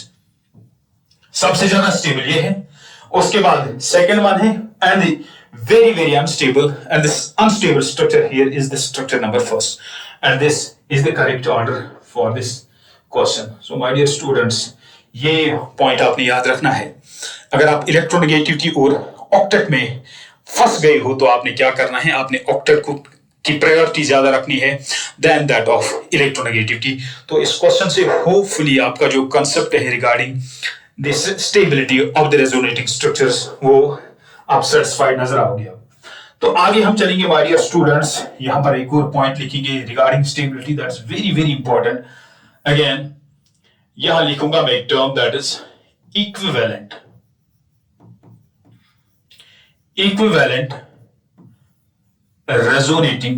Speaker 1: सबसे ज्यादा स्टेबल ये है, उसके बाद सेकंड वन है and very very unstable, and this unstable structure here is the structure number first, and this is the correct order for this question. So my dear students, ये point आपने याद रखना है। अगर आप इलेक्ट्रोनेगेटिविटी और octet में फंस गए हो तो आपने क्या करना है, आपने ऑक्टेट को की प्रायोरिटी ज्यादा रखनी है देन दैट ऑफ इलेक्ट्रोनेगेटिविटी। तो इस क्वेश्चन से होपफुली आपका जो कंसेप्ट है regarding this stability of the resonating structures वो आप सेटिस्फाइड नजर आओगे। तो आगे हम चलेंगे माय डियर स्टूडेंट्स, यहां पर एक और पॉइंट लिखेंगे regarding stability, that's very very important. Again यहां लिखूंगा मैं एक term that is equivalent. Equivalent resonating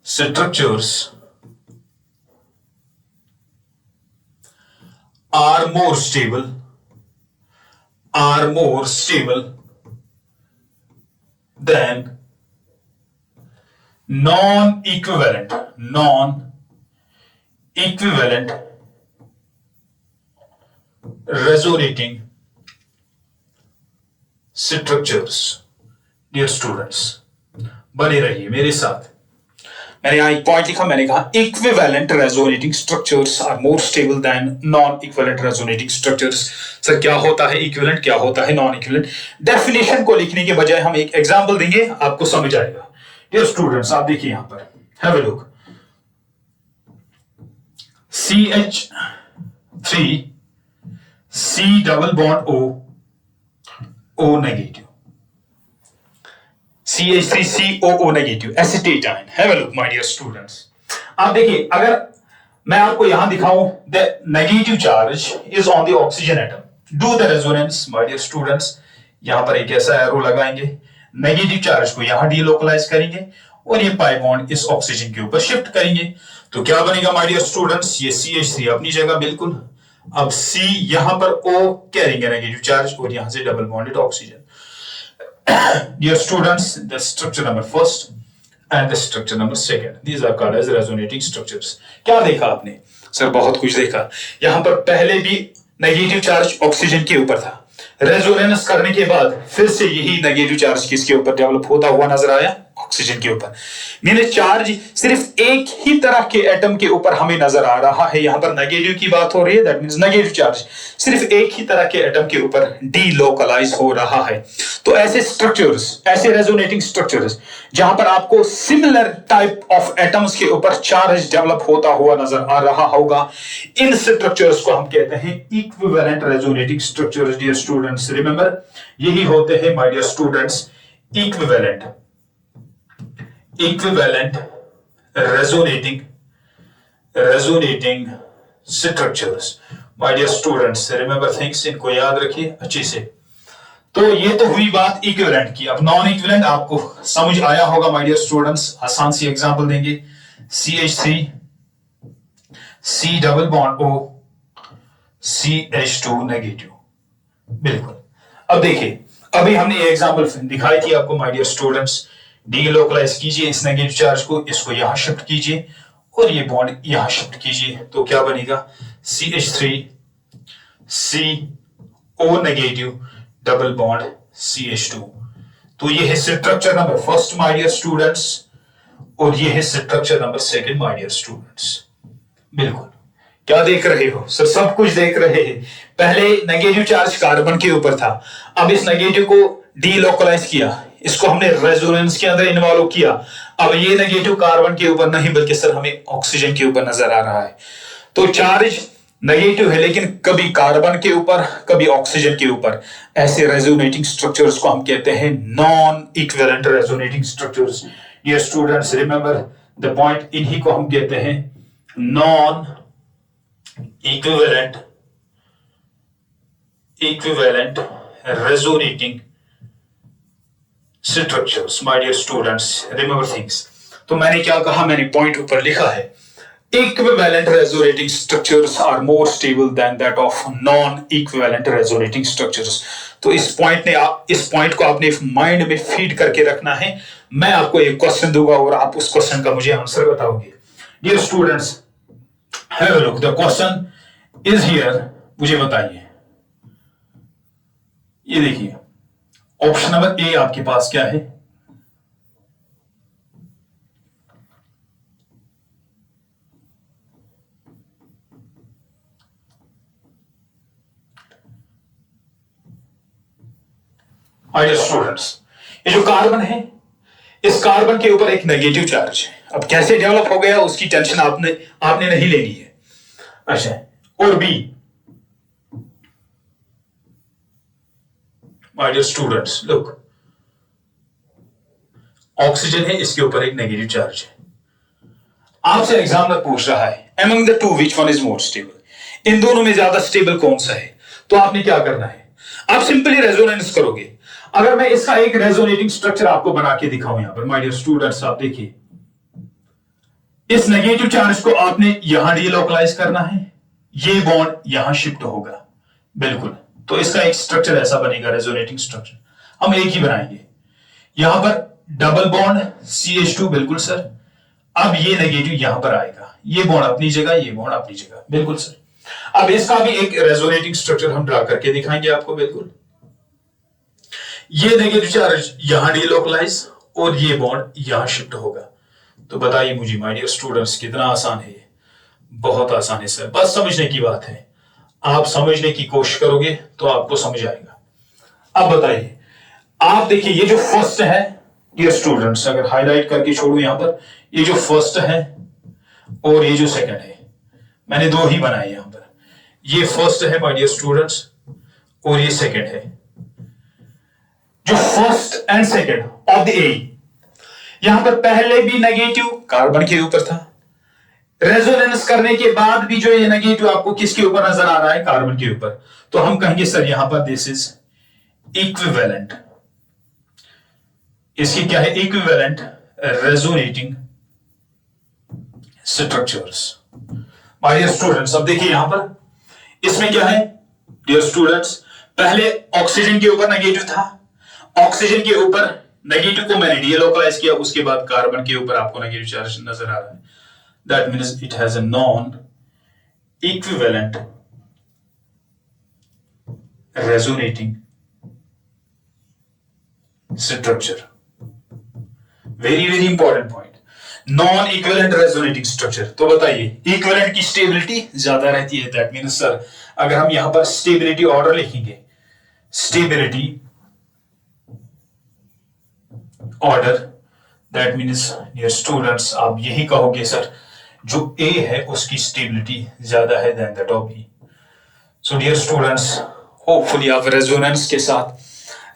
Speaker 1: structures are more stable than non-equivalent resonating structures. Dear students बने रहिए मेरे साथ। मैंने यहां एक पॉइंट लिखा, मैंने कहा equivalent resonating structures are more stable than non equivalent resonating structures. Sir क्या होता है इक्विवेलेंट, क्या होता है नॉन इक्विवेलेंट? डेफिनेशन को लिखने के बजाय हम एक एग्जांपल देंगे, आपको समझ आएगा। डियर स्टूडेंट्स आप देखिए यहां पर, have a look, CH3 C double bond O negative, CH3COO negative, acetate ion. Have a look my dear students. आप देखिए, अगर मैं आपको यहां दिखाऊं the negative charge is on the oxygen atom, do the resonance my dear students. यहां पर एक ऐसा एरो लगाएंगे, नेगेटिव चार्ज को यहां डीलोकलाइज करेंगे और ये पाई बॉन्ड इस ऑक्सीजन के ऊपर शिफ्ट करेंगे, तो क्या बनेगा माय डियर स्टूडेंट्स? ये CH3 अपनी जगह बिल्कुल, अब C यहां पर O कैरिंग नेगेटिव चार्ज और यहां से double bonded oxygen. Dear students, the structure number first and the structure number second, these are called as resonating structures. क्या देखा आपने? सर बहुत कुछ देखा। यहां पर पहले भी नेगेटिव चार्ज ऑक्सीजन के ऊपर था, रेजोनेंस करने के बाद फिर से यही नेगेटिव चार्ज किसके ऊपर डेवलप होता हुआ नजर आया? ऑक्सीजन के ऊपर। मीन चार्ज सिर्फ एक ही तरह के एटम के ऊपर हमें नजर आ रहा है, यहां पर नेगेटिव की बात हो रही है, दैट मींस नेगेटिव चार्ज सिर्फ एक ही तरह के एटम के ऊपर डीलोकलाइज हो रहा है। तो ऐसे स्ट्रक्चर्स, ऐसे रेजोनेटिंग स्ट्रक्चर्स जहां पर आपको सिमिलर टाइप ऑफ एटम्स के ऊपर चार्ज डेवलप होता हुआ नजर आ रहा होगा, इन स्ट्रक्चर्स को हम कहते हैं equivalent resonating structures. Dear students remember, यही होते हैं my dear students equivalent resonating structures। my dear students remember things, इनको याद रखिए अच्छे से। तो ये तो हुई बात इक्विवेलेंट की। अब नॉन इक्विवेलेंट आपको समझ आया होगा my dear students, आसान सी एग्जांपल देंगे, CH3 C double bond O CH2 negative, बिल्कुल। अब देखिए, अभी हमने ये एग्जांपल दिखाई थी आपको my dear students, डीलोकलाइज कीजिए इस नेगेटिव चार्ज को, इसको यहां शिफ्ट कीजिए और ये बॉन्ड यहां शिफ्ट कीजिए, तो क्या बनेगा? CH3 CO negative double bond CH2। तो ये है structure number first my dear students, और ये है structure number second my dear students. बिल्कुल, क्या देख रहे हो? सर सब कुछ देख रहे हैं। पहले नेगेटिव चार्ज कार्बन के ऊपर था, अब इस नेगेटिव को डीलोकलाइज किया, इसको हमने रेजोनेंस के अंदर इन्वॉल्व किया, अब ये नेगेटिव कार्बन के ऊपर नहीं बल्कि सर हमें ऑक्सीजन के ऊपर नजर आ रहा है। तो चार्ज नेगेटिव है लेकिन कभी कार्बन के ऊपर कभी ऑक्सीजन के ऊपर। ऐसे रेजोनेटिंग स्ट्रक्चर्स को हम कहते हैं non equivalent resonating structures. Dear students remember the point, इन्हीं को हम कहते हैं non equivalent resonating structures। my dear students remember things। तो मैंने क्या कहा, मैंने पॉइंट ऊपर लिखा है, Equivalent resonating structures are more stable than that of non-equivalent resonating structures. तो इस पॉइंट को आपने माइंड में फीड करके रखना है. मैं आपको एक क्वेश्चन दूंगा और आप उस क्वेश्चन का मुझे आंसर बताओगे. Dear students, have a look. The question is here. मुझे बताइए. ये देखिए, ऑप्शन नंबर ए आपके पास क्या है? डियर स्टूडेंट्स, ये जो कार्बन है, इस कार्बन के ऊपर एक नेगेटिव चार्ज है. अब कैसे डेवलप हो गया उसकी टेंशन आपने नहीं लेनी है. अच्छा, और B, my dear students, look, oxygen है, इसके ऊपर एक नेगेटिव चार्ज है. आपसे एग्जामिनर पूछ रहा है among the two which one is more stable, इन दोनों में ज्यादा स्टेबल कौन सा है? तो आपने क्या करना है? आप सिंपली रेजोनेंस करोगे. अगर मैं इसका एक रेजोनेटिंग स्ट्रक्चर आपको बना के दिखाऊं यहां पर, माय डियर स्टूडेंट्स, आप देखिए, इस नेगेटिव चार्ज को आपने यहां डीलोकलाइज करना है, ये बॉन्ड यहां शिफ्ट होगा. बिल्कुल. तो इसका एक स्ट्रक्चर ऐसा बनेगा, रेजोनेटिंग स्ट्रक्चर. हम एक ही बनाएंगे. यहां पर डबल बॉन्ड CH2. बिल्कुल सर. अब ये नेगेटिव यहां पर आएगा, ये बॉन्ड अपनी जगह, ये बॉन्ड अपनी जगह. बिल्कुल सर. अब इसका भी एक रेजोनेटिंग स्ट्रक्चर हम ड्रा करके दिखाएंगे आपको. बिल्कुल. ये नेगेटिव चार्ज यहां डीलोकलाइज और ये बॉन्ड यहां शिफ्ट होगा. तो बताइए मुझे माय डियर स्टूडेंट्स, कितना आसान है? बहुत आसान है सर. बस समझने की बात है. आप समझने की कोशिश करोगे तो आपको समझ आएगा. अब बताइए, आप देखिए, ये जो फर्स्ट है डियर स्टूडेंट्स, अगर हाईलाइट करके छोड़ू यहां पर, ये जो फर्स्ट है और ये जो सेकंड है, मैंने दो ही बनाए यहां पर. ये फर्स्ट है माय डियर स्टूडेंट्स और ये सेकंड है. जो first and second of the ए, यहां पर पहले भी नेगेटिव कार्बन के ऊपर था. रेजोनेंस करने के बाद भी जो ये नेगेटिव आपको किसके ऊपर नजर आ रहा है? कार्बन के ऊपर. तो हम कहेंगे सर यहां पर दिस इज इक्विवेलेंट. इसकी क्या है? Equivalent resonating structures. My dear students, अब देखिए यहां पर इसमें क्या है डियर स्टूडेंट्स? पहले ऑक्सीजन के ऊपर नेगेटिव था, ऑक्सीजन के ऊपर नेगेटिव को मैंने डीलोकलाइज किया, उसके बाद कार्बन के ऊपर आपको नेगेटिव चार्ज नजर आ रहा है. That means it has a non equivalent resonating structure. Very very important point, non equivalent resonating structure. तो बताइए, इक्विवेलेंट की स्टेबिलिटी ज्यादा रहती है. दैट मींस सर, अगर हम यहां पर स्टेबिलिटी ऑर्डर लिखेंगे, stability order, that means dear students, आप यही कहोगे सर जो ए है उसकी स्टेबिलिटी ज्यादा है than that of B. So dear students, hopefully आप रेजोनेंस के साथ,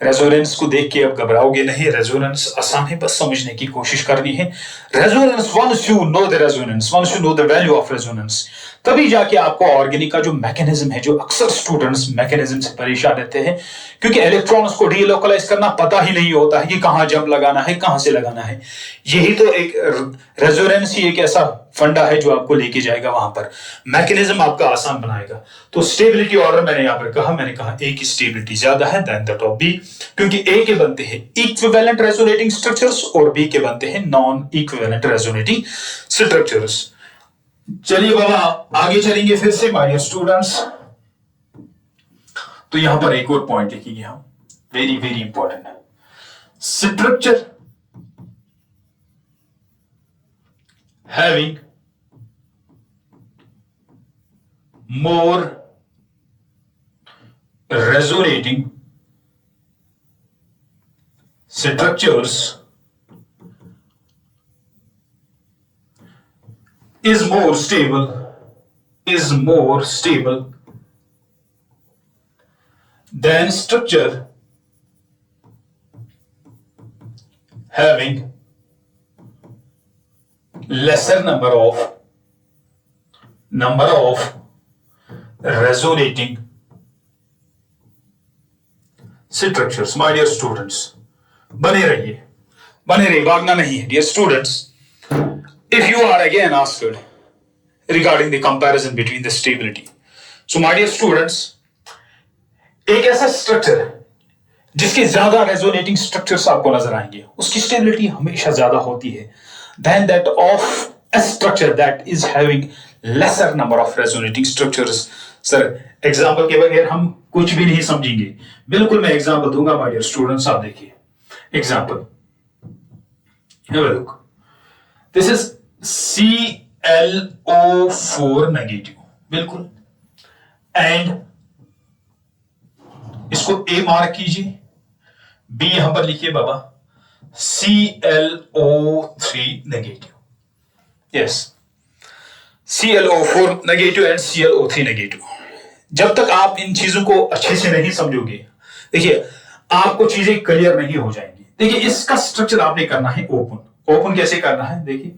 Speaker 1: रेजोनेंस को देख के अब घबराओगे नहीं. रेजोनेंस आसान है, बस समझने की कोशिश करनी है. Resonance, once you know the resonance, once you know the value of resonance, तभी जाके आपको ऑर्गेनिक का जो मैकेनिज्म है, जो अक्सर स्टूडेंट्स मैकेनिज्म से परेशान रहते हैं, क्योंकि इलेक्ट्रॉन्स को डीलोकलाइज करना पता ही नहीं होता है कि कहां जंप लगाना है, कहां से लगाना है. यही तो एक रेजोनेंस ही एक ऐसा फंडा है जो आपको लेके जाएगा वहां पर, मैकेनिज्म आपका आसान बनाएगा. तो स्टेबिलिटी ऑर्डर मैंने यहां पर कहा, मैंने कहा ए की स्टेबिलिटी ज्यादा है देन दैट ऑफ बी, क्योंकि ए के बनते हैं इक्विवेलेंट रेजोनेटिंग स्ट्रक्चर्स और बी के बनते हैं नॉन इक्विवेलेंट रेजोनेटिंग स्ट्रक्चर्स. चलिए बाबा, आगे चलेंगे फिर से माय डियर स्टूडेंट्स. तो यहां पर एक और पॉइंट लिखेंगे हम, very very important. Structure having more resonating structures is more stable than structure having lesser number of resonating structures. My dear students, बने रहिए, भागना नहीं है. Dear students, if you are again asked regarding the comparison between the stability. So my dear students, एक ऐसा structure जिसके ज्यादा resonating structures आपको नजर आएंगे उसकी स्टेबिलिटी हमेशा ज्यादा होती है than that of a structure that is having lesser number of resonating structures. Sir example के बगैर हम कुछ भी नहीं समझेंगे, बिल्कुल मैं एग्जांपल दूंगा माय डियर स्टूडेंट्स. आप देखिए example, have a look. This is ClO4 negative, बिल्कुल, एंड इसको A मार्क कीजिए, B यहां पर लिखिए बाबा ClO3 negative. Yes, ClO4 negative and ClO3 negative. जब तक आप इन चीजों को अच्छे से नहीं समझोगे, देखिए आपको चीजें क्लियर नहीं हो जाएंगी. देखिए इसका स्ट्रक्चर आपने करना है ओपन. ओपन कैसे करना है? देखिए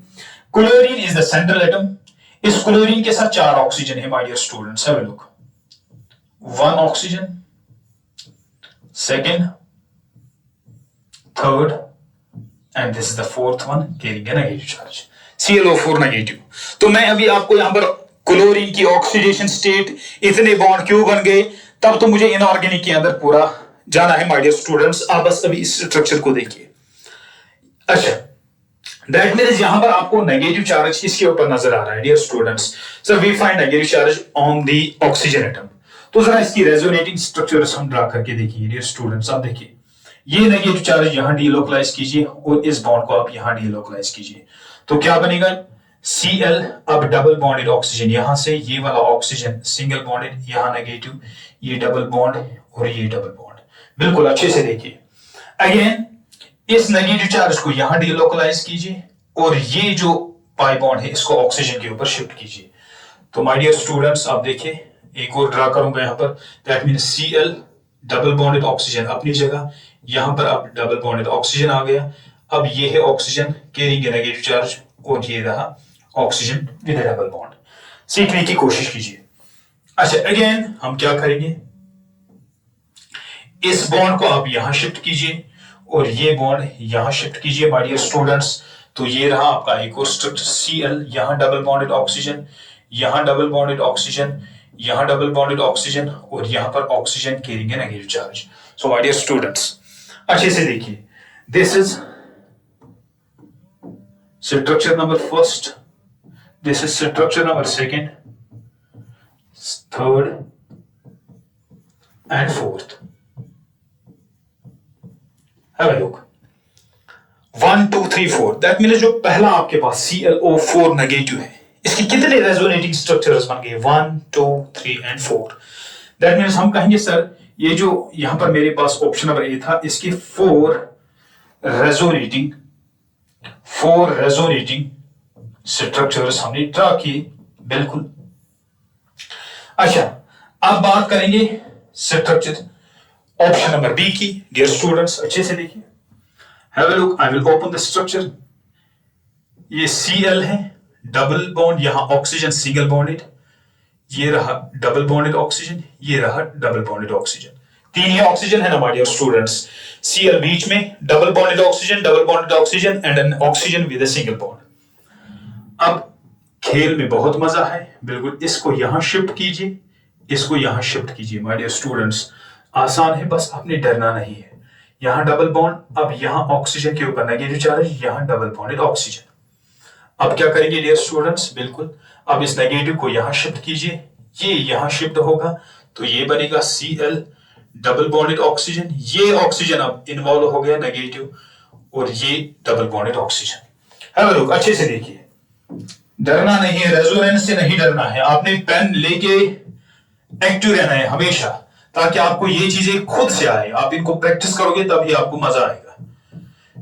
Speaker 1: chlorine is the central atom. इस क्लोरीन के साथ 4 ऑक्सीजन है my dear students. Have a look. 1 oxygen, second, third, and this is the fourth one carrying a negative charge, ClO4 negative. तो मैं अभी आपको यहां पर क्लोरीन की ऑक्सीडेशन स्टेट, इतने बॉन्ड क्यों बन गए, तब तो मुझे इनऑर्गेनिक के अंदर पूरा जाना है माय डियर स्टूडेंट्स. आप बस अभी इस स्ट्रक्चर को देखिए. अच्छा, दैट मींस यहां पर आपको नेगेटिव चार्ज इसके ऊपर नजर आ रहा है dear students. Sir we find negative charge on the oxygen atom. तो जरा इसकी रेजोनेटिंग स्ट्रक्चर्स हम ड्रा करके देखिए डियर स्टूडेंट्स. आप देखिए ये नेगेटिव चार्ज यहां डीलोकलाइज कीजिए और इस बॉन्ड को आप यहां डीलोकलाइज कीजिए. तो क्या बनेगा? Cl, अब डबल बॉन्डेड ऑक्सीजन यहां से, ये वाला ऑक्सीजन सिंगल बॉन्डेड, यहां नेगेटिव, ये डबल बॉन्ड और ये डबल बॉन्ड. बिल्कुल अच्छे से देखिए. अगेन इस नेगेटिव चार्ज को यहां डीलोकलाइज कीजिए और ये जो पाई बॉन्ड है इसको ऑक्सीजन के ऊपर शिफ्ट कीजिए. तो माय डियर स्टूडेंट्स आप देखिए, एक और ड्रा करूंगा यहां पर. That means Cl double bonded oxygen अपनी जगह, यहां पर अब डबल बॉन्डेड ऑक्सीजन आ गया. अब ये है ऑक्सीजन कैरिंग नेगेटिव चार्ज और ये रहा ऑक्सीजन विद डबल बॉन्ड. सीखने की कोशिश कीजिए. अच्छा, अगेन हम क्या करेंगे, इस बॉन्ड को आप यहां शिफ्ट कीजिए और ये बॉन्ड यहां शिफ्ट कीजिए माय डियर स्टूडेंट्स. तो ये रहा आपका एक और स्ट्रक्चर Cl, यहां डबल बॉन्डेड ऑक्सीजन, यहां डबल बॉन्डेड ऑक्सीजन, यहां डबल बॉन्डेड ऑक्सीजन और यहां पर oxygen carrying negative charge. So my dear students अच्छे से देखिए, this is structure number first, this is structure number second, third and fourth. Have a look. 1 2 3 4. That means जो पहला आपके पास ClO4 नेगेटिव है, इसके कितने रेजोनेटिंग स्ट्रक्चर्स बन गए? 1 2 3 and 4. That means हम कहेंगे सर ये जो यहां पर मेरे पास ऑप्शन नंबर ए था, इसके 4 रेजोनेटिंग स्ट्रक्चर्स हमने ड्रा किए. बिल्कुल. अच्छा, अब बात करेंगे स्ट्रक्चर ऑप्शन नंबर बी की. डियर स्टूडेंट्स अच्छे से देखिए, have a look. I will open the structure. ये Cl है, डबल बॉन्ड, यहां ऑक्सीजन सिंगल बॉन्डेड, ये रहा डबल बॉन्डेड ऑक्सीजन, ये रहा डबल बॉन्डेड ऑक्सीजन. 3 ही ऑक्सीजन है ना माय डियर स्टूडेंट्स. Cl बीच में, double bonded oxygen and N oxygen with a single bond. अब खेल में बहुत मजा है. बिल्कुल इसको यहां शिफ्ट कीजिए, इसको यहां शिफ्ट कीजिए माय डियर स्टूडेंट्स. आसान है, बस आपने डरना नहीं है. यहां डबल बॉन्ड, अब यहां ऑक्सीजन के ऊपर नेगेटिव चार्ज, यहां डबल बॉन्डेड ऑक्सीजन. अब क्या करेंगे डियर स्टूडेंट्स? बिल्कुल अब इस नेगेटिव को यहां शिफ्ट कीजिए, ये यहां शिफ्ट होगा तो ये बनेगा Cl डबल बॉन्डेड ऑक्सीजन. ये ऑक्सीजन अब इन्वॉल्व हो गया नेगेटिव और ये double bonded oxygen. Have a look. अच्छे से देखिए, डरना नहीं है, रेजोनेंस से नहीं डरना है. आपने पेन लेके एक्टिव रहना है हमेशा, ताकि आपको ये चीजें खुद से आए. आप इनको प्रैक्टिस करोगे तभी आपको मजा आएगा.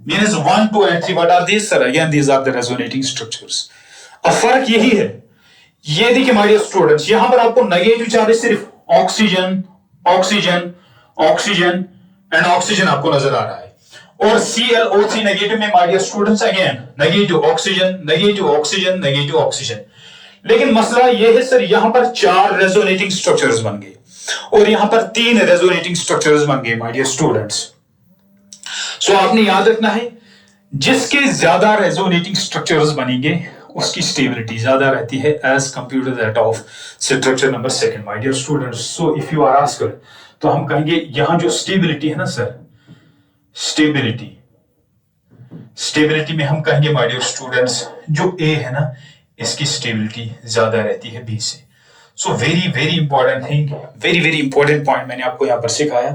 Speaker 1: Means 1 2 and 3 what are these sir? Again these are the resonating structures. अब फर्क यही है, ये देखिए माय डियर स्टूडेंट्स, यहां पर आपको नेगेटिव चार्ज सिर्फ oxygen oxygen oxygen and oxygen आपको नजर आ रहा है. और ClO3 नेगेटिव में my dear students again negative oxygen negative oxygen negative oxygen. लेकिन मसला ये है सर, यहां पर 4 रेजोनेटिंग स्ट्रक्चर्स बन गए और यहां पर 3 रेजोनेटिंग स्ट्रक्चर्स बन गए माय डियर स्टूडेंट्स. सो आपने याद रखना है, जिसके ज्यादा रेजोनेटिंग स्ट्रक्चर्स बनेंगे उसकी स्टेबिलिटी ज्यादा रहती है as compare to that of structure number second. My dear students, so if you are asked तो हम कहेंगे यहां जो स्टेबिलिटी है ना सर, स्टेबिलिटी में हम कहेंगे माय डियर स्टूडेंट्स जो ए है ना इसकी स्टेबिलिटी ज्यादा रहती है बी से। So very very important thing, very very important point मैंने आपको यहां पर सिखाया,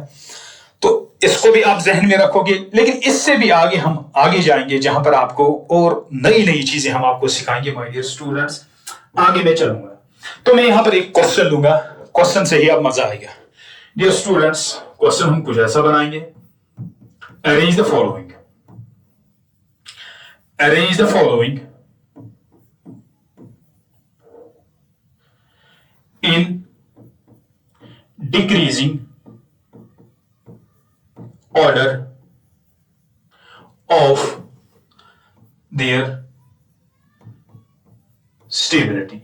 Speaker 1: तो इसको भी आप जहन में रखोगे। लेकिन इससे भी आगे हम आगे जाएंगे जहां पर आपको और नई नई चीजें हम आपको सिखाएंगे माय डियर स्टूडेंट्स। आगे मैं चलूंगा तो मैं यहां पर एक क्वेश्चन लूंगा, क्वेश्चन से ही अब मजा आएगा। डियर स्टूडेंट्स, क्वेश्चन हम कुछ ऐसा बनाएंगे, arrange the following, arrange the following in decreasing order of their stability.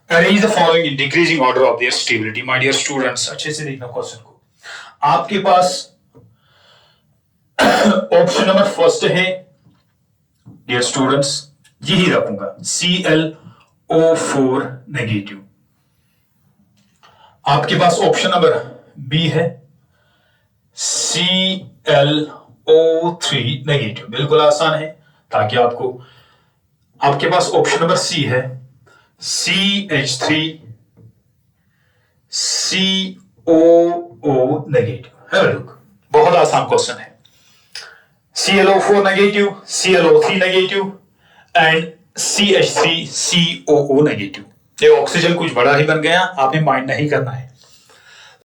Speaker 1: Arrange the following in decreasing order of their stability. My dear students, अच्छे से देखना क्वेश्चन को। आपके पास ऑप्शन नंबर फर्स्ट है डियर स्टूडेंट्स, यही रखूंगा ClO4 नेगेटिव। आपके पास option number B है ClO3 नेगेटिव। बिल्कुल आसान है, ताकि आपको आपके पास ऑप्शन नंबर सी है CH3COO नेगेटिव है। लुक, बहुत आसान क्वेश्चन है। ClO4 negative, ClO3 negative and CH3COO negative. ये ऑक्सीजन कुछ बड़ा ही बन गया, आपने माइंड नहीं करना है।